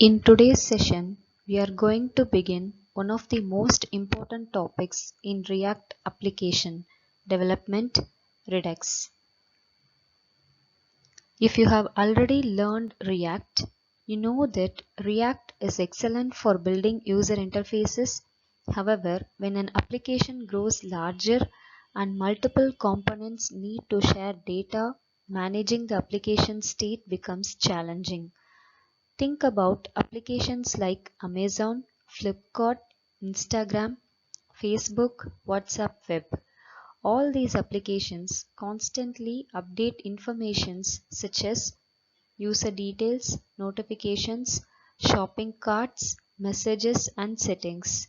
In today's session, we are going to begin one of the most important topics in React application development, Redux. If you have already learned React, you know that React is excellent for building user interfaces. However, when an application grows larger and multiple components need to share data, managing the application state becomes challenging. Think about applications like Amazon, Flipkart, Instagram, Facebook, WhatsApp Web. All these applications constantly update informations such as user details, notifications, shopping carts, messages, and settings.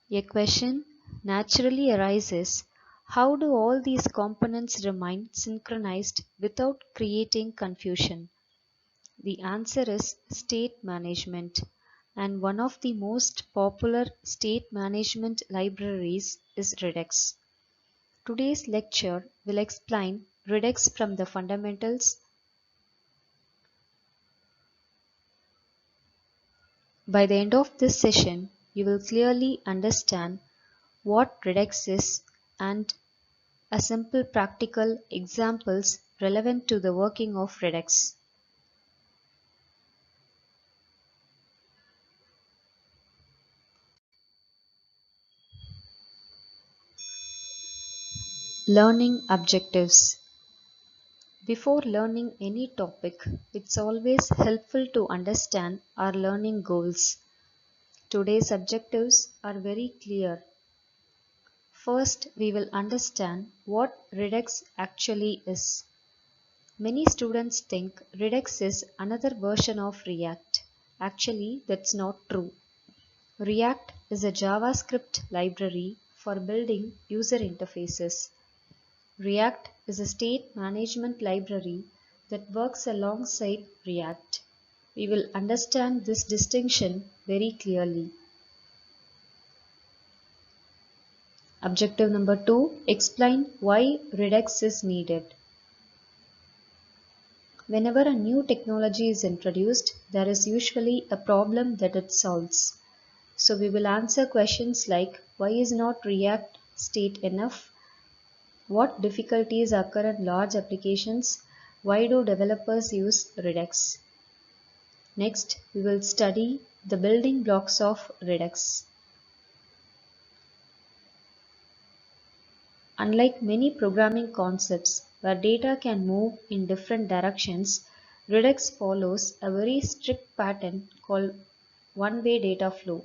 A question naturally arises: how do all these components remain synchronized without creating confusion? The answer is state management, and one of the most popular state management libraries is Redux. Today's lecture will explain Redux from the fundamentals. By the end of this session, you will clearly understand what Redux is and a simple practical examples relevant to the working of Redux. Learning objectives. Before learning any topic, it's always helpful to understand our learning goals. Today's objectives are very clear. First, we will understand what Redux actually is. Many students think Redux is another version of React. Actually, that's not true. React is a JavaScript library for building user interfaces. React is a state management library that works alongside React. We will understand this distinction very clearly. Objective number 2. Explain why Redux is needed. Whenever a new technology is introduced, there is usually a problem that it solves. So we will answer questions like: why is not React state enough? What difficulties occur in large applications? Why do developers use Redux? Next, we will study the building blocks of Redux. Unlike many programming concepts where data can move in different directions, Redux follows a very strict pattern called one-way data flow.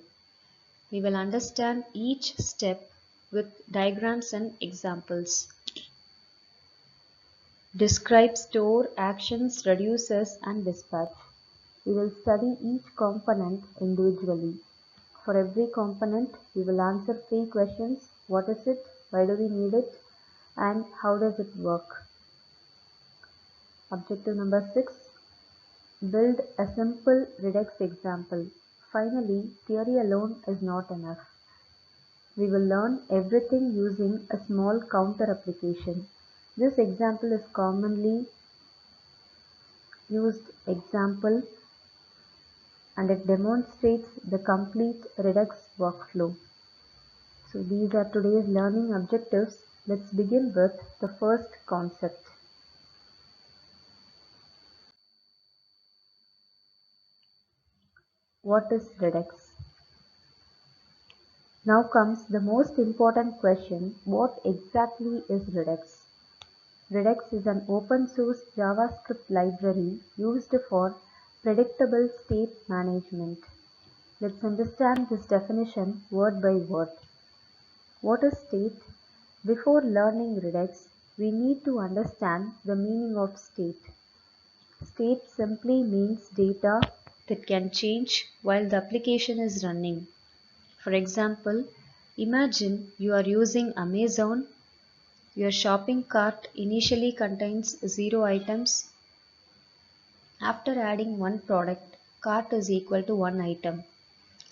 We will understand each step with diagrams and examples. Describe store, actions, reducers, and dispatch. We will study each component individually. For every component, we will answer 3 questions: what is it, why do we need it, and how does it work. Objective number 6. Build a simple Redux example. Finally, theory alone is not enough. We will learn everything using a small counter application. This example is commonly used example and it demonstrates the complete Redux workflow. So these are today's learning objectives. Let's begin with the first concept. What is Redux? Now comes the most important question: what exactly is Redux? Redux is an open source JavaScript library used for predictable state management. Let's understand this definition word by word. What is state? Before learning Redux, we need to understand the meaning of state. State simply means data that can change while the application is running. For example, imagine you are using Amazon. Your shopping cart initially contains 0 items. After adding one product, cart is equal to 1 item.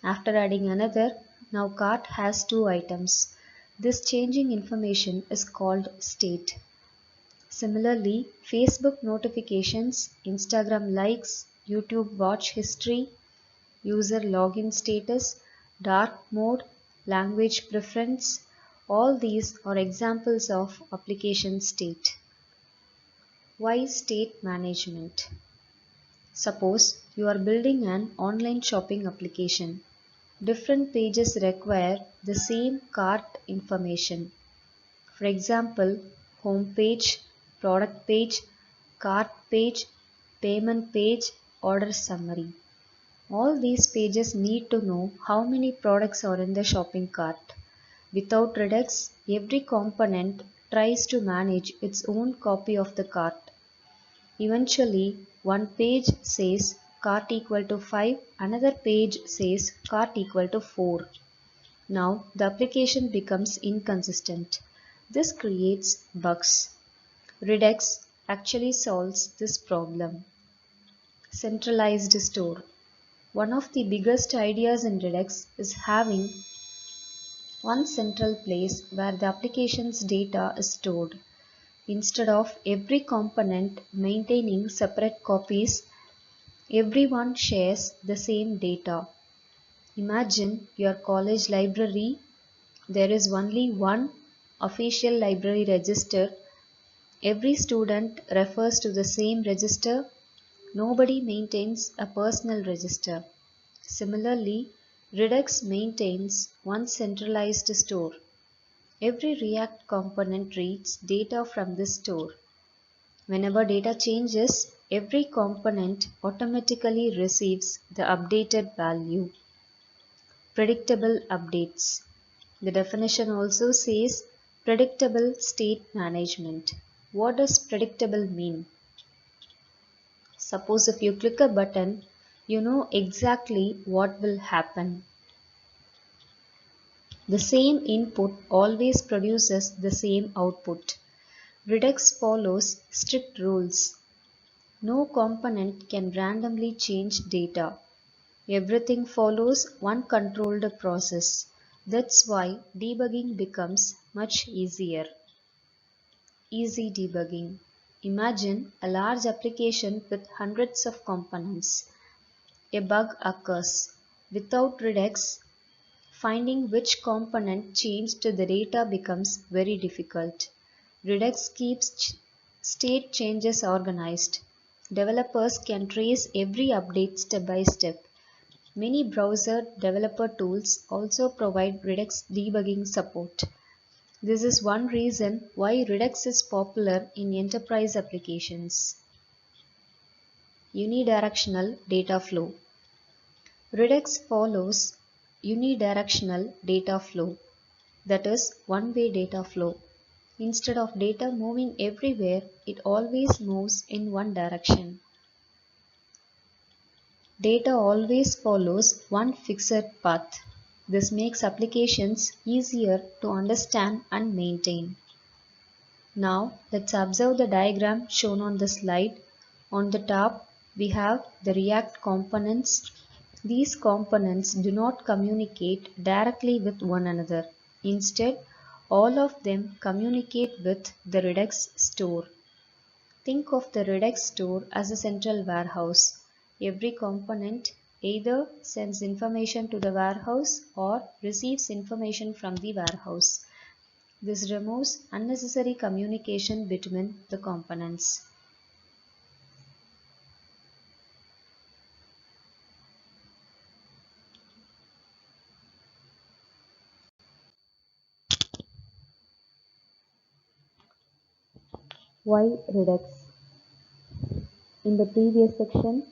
After adding another, now cart has 2 items. This changing information is called state. Similarly, Facebook notifications, Instagram likes, YouTube watch history, user login status, dark mode, language preference. All these are examples of application state. Why state management? Suppose you are building an online shopping application. Different pages require the same cart information. For example, home page, product page, cart page, payment page, order summary. All these pages need to know how many products are in the shopping cart. Without Redux, every component tries to manage its own copy of the cart. Eventually, one page says cart equal to 5, another page says cart equal to 4. Now the application becomes inconsistent. This creates bugs. Redux actually solves this problem. Centralized store. One of the biggest ideas in Redux is having one central place where the application's data is stored. Instead of every component maintaining separate copies, everyone shares the same data. Imagine your college library. There is only one official library register. Every student refers to the same register. Nobody maintains a personal register. Similarly, Redux maintains one centralized store. Every React component reads data from this store. Whenever data changes, every component automatically receives the updated value. Predictable updates. The definition also says predictable state management. What does predictable mean? Suppose if you click a button, you know exactly what will happen. The same input always produces the same output. Redux follows strict rules. No component can randomly change data. Everything follows one controlled process. That's why debugging becomes much easier. Easy debugging. Imagine a large application with hundreds of components. A bug occurs. Without Redux, finding which component changed the data becomes very difficult. Redux keeps state changes organized. Developers can trace every update step by step. Many browser developer tools also provide Redux debugging support. This is one reason why Redux is popular in enterprise applications. Unidirectional data flow. Redux follows unidirectional data flow, that is, one-way data flow. Instead of data moving everywhere, it always moves in one direction. Data always follows one fixed path. This makes applications easier to understand and maintain. Now let's observe the diagram shown on the slide. On the top, we have the React components. These components do not communicate directly with one another. Instead, all of them communicate with the Redux store. Think of the Redux store as a central warehouse. Every component either sends information to the warehouse or receives information from the warehouse. This removes unnecessary communication between the components. Why Redux? In the previous section,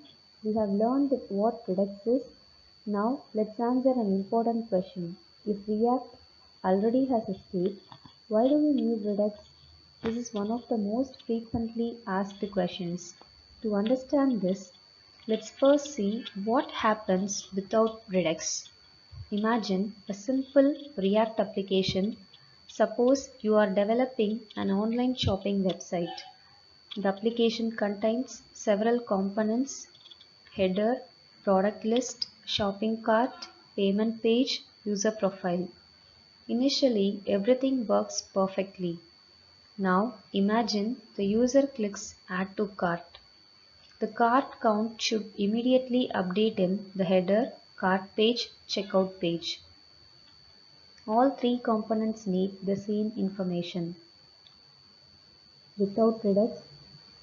we have learned what Redux is. Now let's answer an important question. If React already has a state, why do we need Redux? This is one of the most frequently asked questions. To understand this, let's first see what happens without Redux. Imagine a simple React application. Suppose you are developing an online shopping website. The application contains several components: header, product list, shopping cart, payment page, user profile. Initially, everything works perfectly. Now, imagine the user clicks Add to Cart. The cart count should immediately update in the header, cart page, checkout page. All three components need the same information. Without Redux,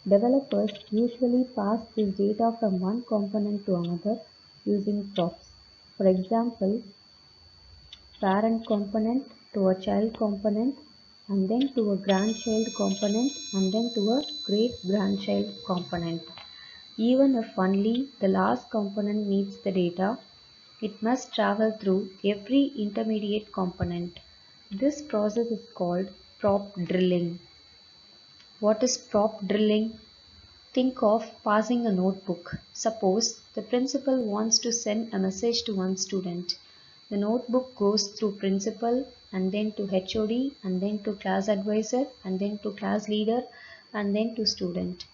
developers usually pass this data from one component to another using props. For example, parent component to a child component and then to a grandchild component and then to a great grandchild component. Even if only the last component needs the data, it must travel through every intermediate component. This process is called prop drilling. What is prop drilling? Think of passing a notebook. Suppose the principal wants to send a message to one student. The notebook goes through principal and then to HOD and then to class advisor and then to class leader and then to student.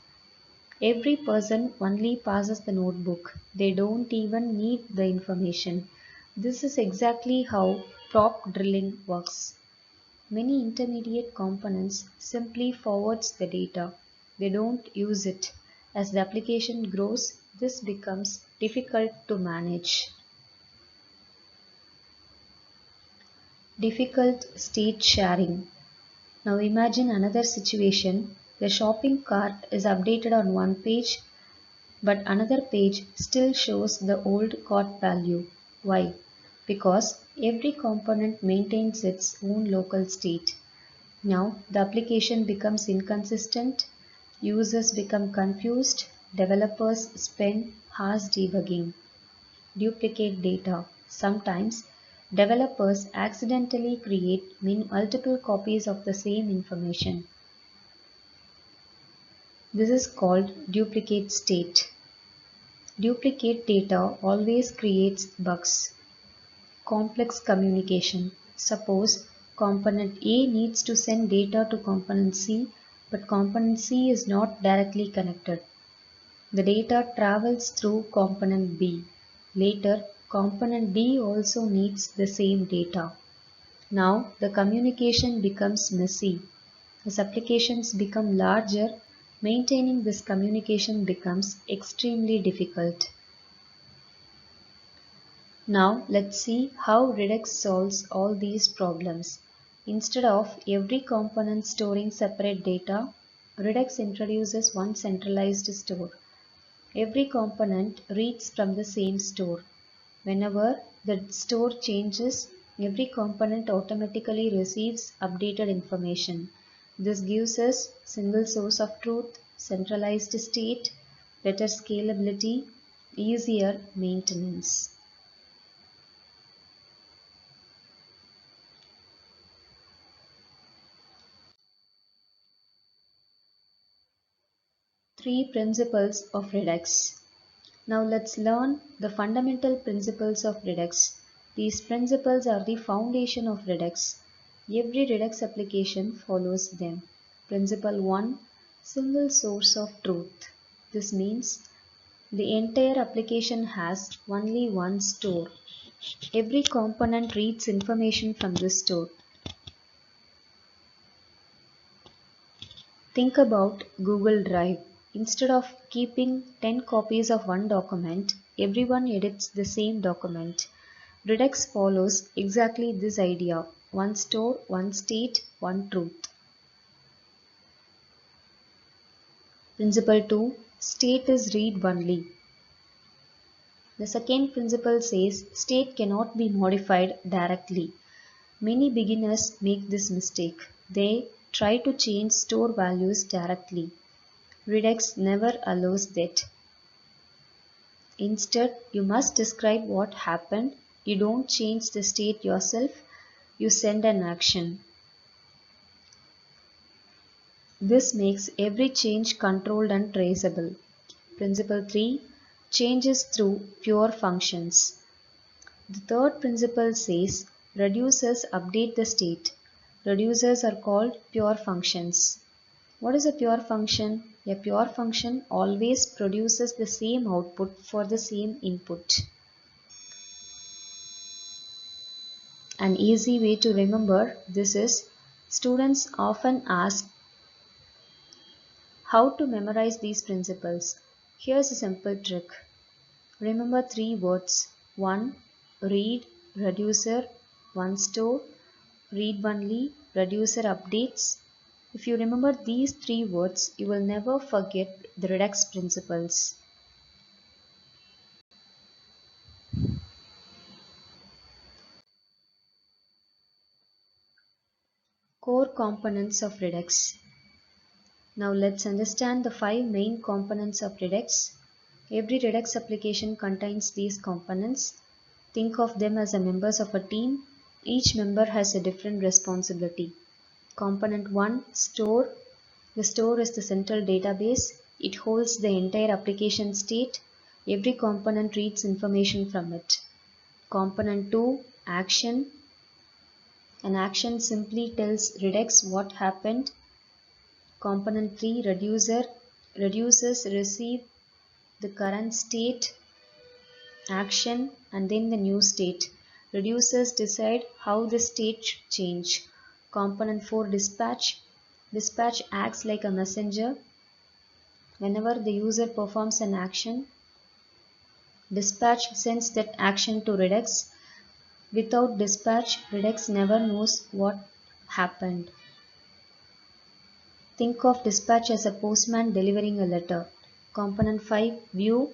Every person only passes the notebook. They don't even need the information. This is exactly how prop drilling works. Many intermediate components simply forwards the data. They don't use it. As the application grows, this becomes difficult to manage. Difficult state sharing. Now imagine another situation. The shopping cart is updated on one page, but another page still shows the old cart value. Why? Because every component maintains its own local state. Now the application becomes inconsistent, users become confused, developers spend hours debugging. Duplicate data. Sometimes developers accidentally create multiple copies of the same information. This is called duplicate state. Duplicate data always creates bugs. Complex communication. Suppose component A needs to send data to component C, but component C is not directly connected. The data travels through component B. Later, component B also needs the same data. Now, the communication becomes messy. As applications become larger, maintaining this communication becomes extremely difficult. Now let's see how Redux solves all these problems. Instead of every component storing separate data, Redux introduces one centralized store. Every component reads from the same store. Whenever the store changes, every component automatically receives updated information. This gives us single source of truth, centralized state, better scalability, easier maintenance. Three principles of Redux. Now let's learn the fundamental principles of Redux. These principles are the foundation of Redux. Every Redux application follows them. Principle 1. Single source of truth. This means the entire application has only one store. Every component reads information from this store. Think about Google Drive. Instead of keeping 10 copies of one document, everyone edits the same document. Redux follows exactly this idea: one store, one state, one truth. Principle 2. State is read only. The second principle says state cannot be modified directly. Many beginners make this mistake. They try to change store values directly. Redux never allows that. Instead, you must describe what happened. You don't change the state yourself, you send an action. This makes every change controlled and traceable. Principle 3. Changes through pure functions. The third principle says reducers update the state. Reducers are called pure functions. What is a pure function? A pure function always produces the same output for the same input. An easy way to remember this is students often ask how to memorize these principles. Here's a simple trick. Remember three words. 1. Read, reducer, 1 store, read only, reducer updates. If you remember these three words, you will never forget the Redux principles. Core components of Redux. Now let's understand the five main components of Redux. Every Redux application contains these components. Think of them as the members of a team. Each member has a different responsibility. Component 1, Store. The store is the central database. It holds the entire application state. Every component reads information from it. Component 2, Action. An action simply tells Redux what happened. Component 3, Reducer. Reducers receive the current state, action, and then the new state. Reducers decide how the state should change. Component 4, Dispatch. Dispatch acts like a messenger. Whenever the user performs an action, dispatch sends that action to Redux. Without dispatch, Redux never knows what happened. Think of dispatch as a postman delivering a letter. Component 5, View.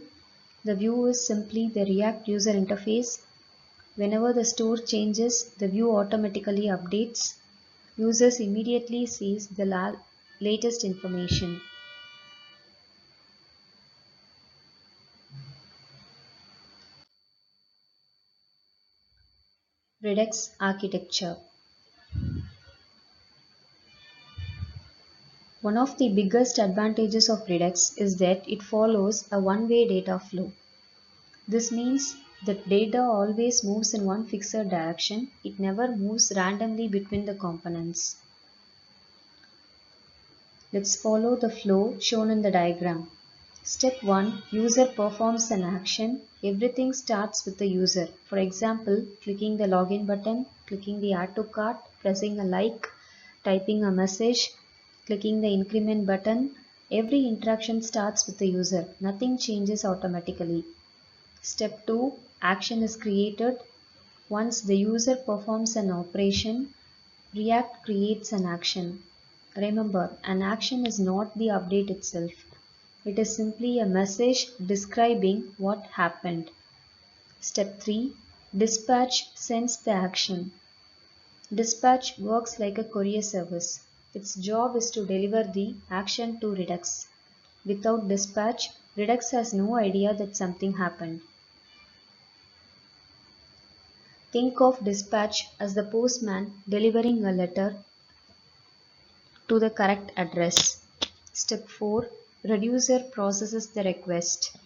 The view is simply the React user interface. Whenever the store changes, the view automatically updates. Users immediately sees the latest information. Redux architecture. One of the biggest advantages of Redux is that it follows a one-way data flow. This means that data always moves in one fixed direction. It never moves randomly between the components. Let's follow the flow shown in the diagram. Step 1. User performs an action. Everything starts with the user. For example, clicking the login button, clicking the add to cart, pressing a like, typing a message, clicking the increment button. Every interaction starts with the user. Nothing changes automatically. Step 2. Action is created. Once the user performs an operation, React creates an action. Remember, an action is not the update itself. It is simply a message describing what happened. Step 3. Dispatch sends the action. Dispatch works like a courier service. Its job is to deliver the action to Redux. Without dispatch, Redux has no idea that something happened. Think of dispatch as the postman delivering a letter to the correct address. Step 4. Reducer processes the request.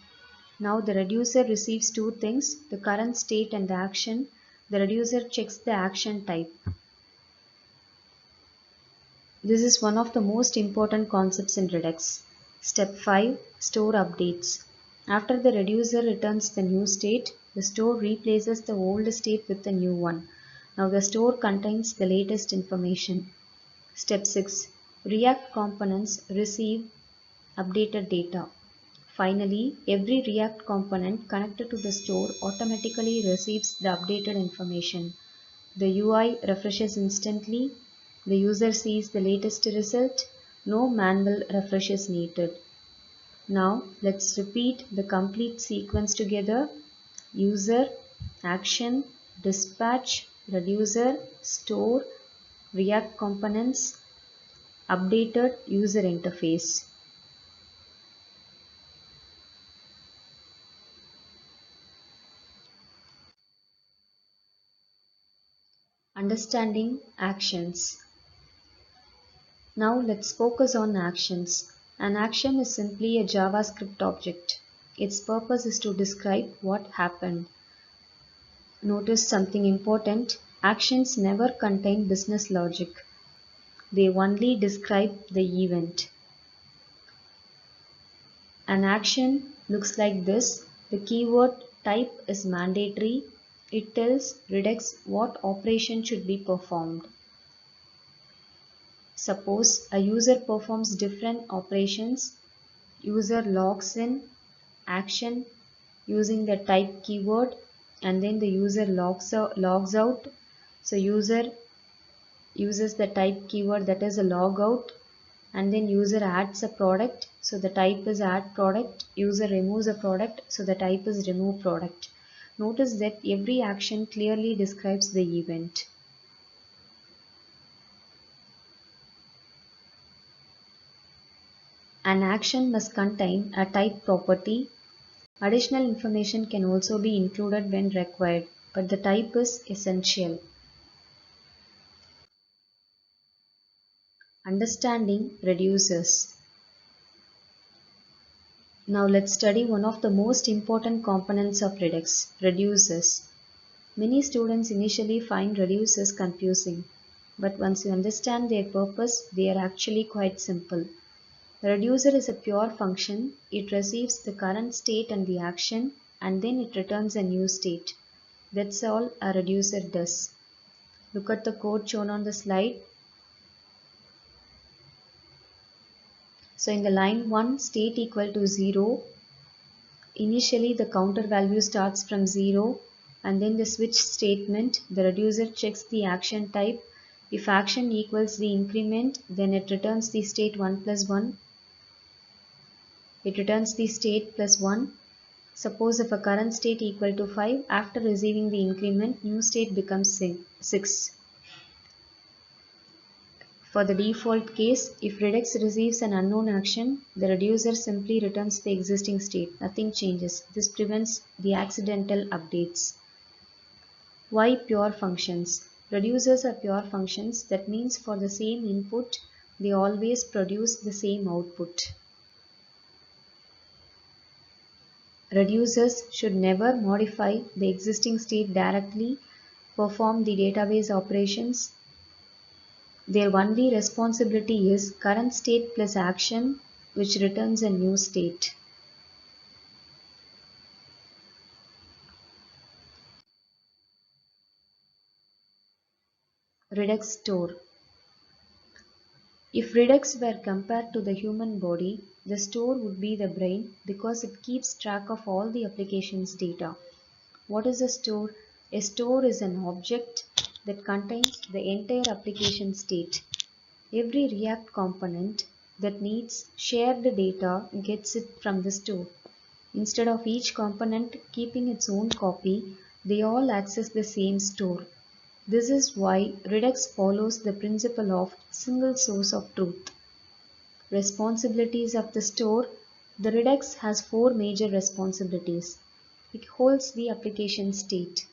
Now the reducer receives two things, the current state and the action. The reducer checks the action type. This is one of the most important concepts in Redux. Step 5. Store updates. After the reducer returns the new state, the store replaces the old state with the new one. Now the store contains the latest information. Step 6. React components receive updated data. Finally, every React component connected to the store automatically receives the updated information. The UI refreshes instantly. The user sees the latest result. No manual refresh is needed. Now, let's repeat the complete sequence together. User, action, dispatch, reducer, store, React components, updated user interface. Understanding actions. Now let's focus on actions. An action is simply a JavaScript object. Its purpose is to describe what happened. Notice something important. Actions never contain business logic. They only describe the event. An action looks like this. The keyword type is mandatory. It tells Redux what operation should be performed. Suppose a user performs different operations. User logs in, action using the type keyword, and then the user logs out. So user uses the type keyword, that is a logout, and then user adds a product, so the type is add product. User removes a product, so the type is remove product. Notice that every action clearly describes the event. An action must contain a type property. Additional information can also be included when required, but the type is essential. Understanding reduces. Now let's study one of the most important components of Redux, reduces. Many students initially find reduces confusing, but once you understand their purpose, they are actually quite simple. The reducer is a pure function. It receives the current state and the action, and then it returns a new state. That's all a reducer does. Look at the code shown on the slide. So in the line 1, state equal to 0, initially the counter value starts from 0, and then the switch statement, the reducer checks the action type. If action equals the increment, then it returns the state 1 plus 1. It returns the state plus 1. Suppose if a current state equal to 5, after receiving the increment, new state becomes 6. For the default case, if Redux receives an unknown action, the reducer simply returns the existing state. Nothing changes. This prevents the accidental updates. Why pure functions? Reducers are pure functions. That means for the same input, they always produce the same output. Reducers should never modify the existing state directly, perform the database operations. Their only responsibility is current state plus action, which returns a new state. Redux store. If Redux were compared to the human body, the store would be the brain because it keeps track of all the application's data. What is a store? A store is an object that contains the entire application state. Every React component that needs shared data gets it from the store. Instead of each component keeping its own copy, they all access the same store. This is why Redux follows the principle of single source of truth. Responsibilities of the store. The Redux has four major responsibilities. It holds the application state.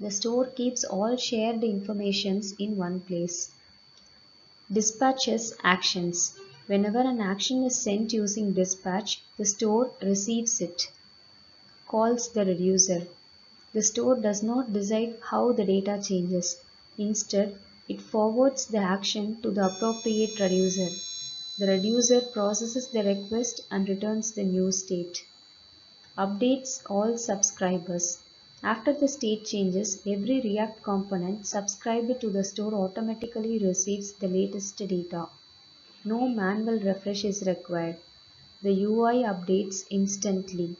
The store keeps all shared informations in one place. Dispatches actions. Whenever an action is sent using dispatch, the store receives it. Calls the reducer. The store does not decide how the data changes. Instead, it forwards the action to the appropriate reducer. The reducer processes the request and returns the new state. Updates all subscribers. After the state changes, every React component subscribed to the store automatically receives the latest data. No manual refresh is required. The UI updates instantly.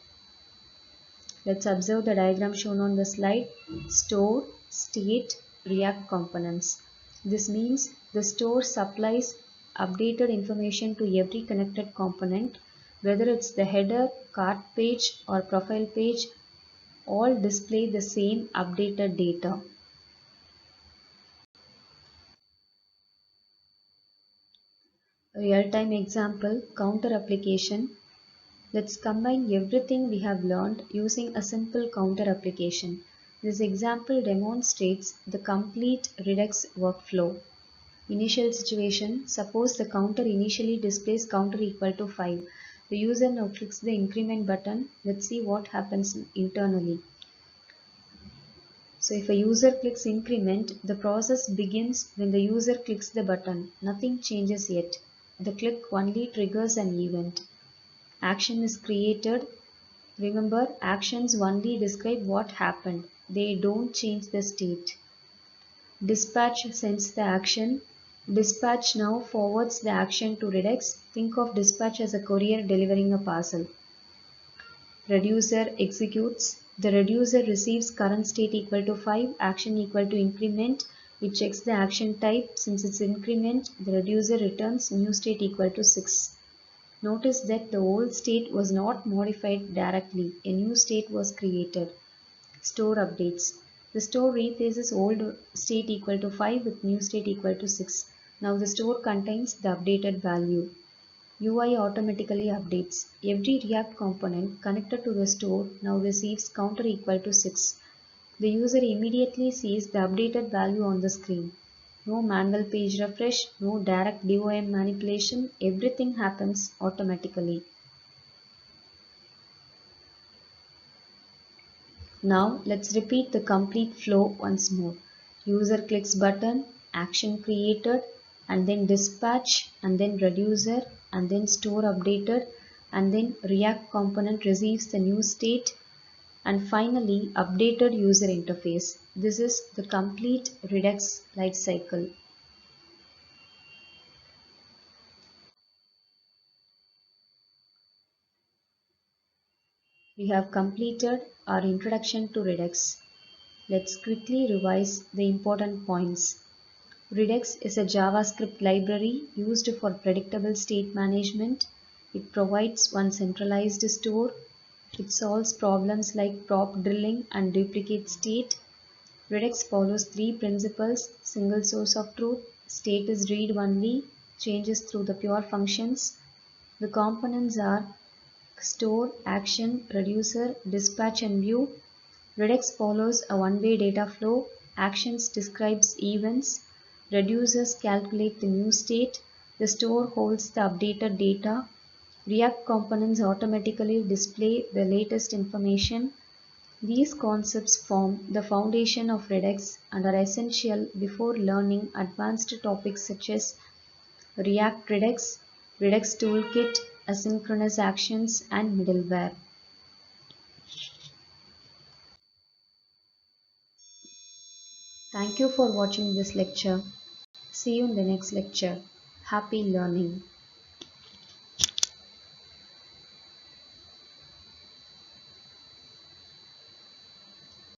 Let's observe the diagram shown on the slide. Store, state, React components. This means the store supplies updated information to every connected component, whether it's the header, cart page, or profile page, all display the same updated data. Real-time example, counter application. Let's combine everything we have learned using a simple counter application. This example demonstrates the complete Redux workflow. Initial situation, suppose the counter initially displays counter equal to 5. The user now clicks the increment button. Let's see what happens internally. So if a user clicks increment, the process begins when the user clicks the button. Nothing changes yet. The click only triggers an event. Action is created. Remember, actions only describe what happened. They don't change the state. Dispatch sends the action. Dispatch now forwards the action to Redux. Think of dispatch as a courier delivering a parcel. Reducer executes. The reducer receives current state equal to 5, action equal to increment. It checks the action type. Since it's increment, the reducer returns new state equal to 6. Notice that the old state was not modified directly. A new state was created. Store updates. The store replaces old state equal to 5 with new state equal to 6. Now the store contains the updated value. UI automatically updates. Every React component connected to the store now receives counter equal to 6. The user immediately sees the updated value on the screen. No manual page refresh, no direct DOM manipulation, everything happens automatically. Now let's repeat the complete flow once more. User clicks button, action created, and then dispatch, and then reducer, and then store updated, and then React component receives the new state, and finally updated user interface. This is the complete Redux lifecycle. We have completed our introduction to Redux. Let's quickly revise the important points. Redux is a JavaScript library used for predictable state management. It provides one centralized store. It solves problems like prop drilling and duplicate state. Redux follows three principles: single source of truth, state is read only, changes through the pure functions. The components are store, action, reducer, dispatch and view. Redux follows a one-way data flow. Actions describes events. Reducers calculate the new state. The store holds the updated data. React components automatically display the latest information. These concepts form the foundation of Redux and are essential before learning advanced topics such as React Redux, Redux Toolkit, asynchronous actions, and middleware. Thank you for watching this lecture. See you in the next lecture. Happy learning.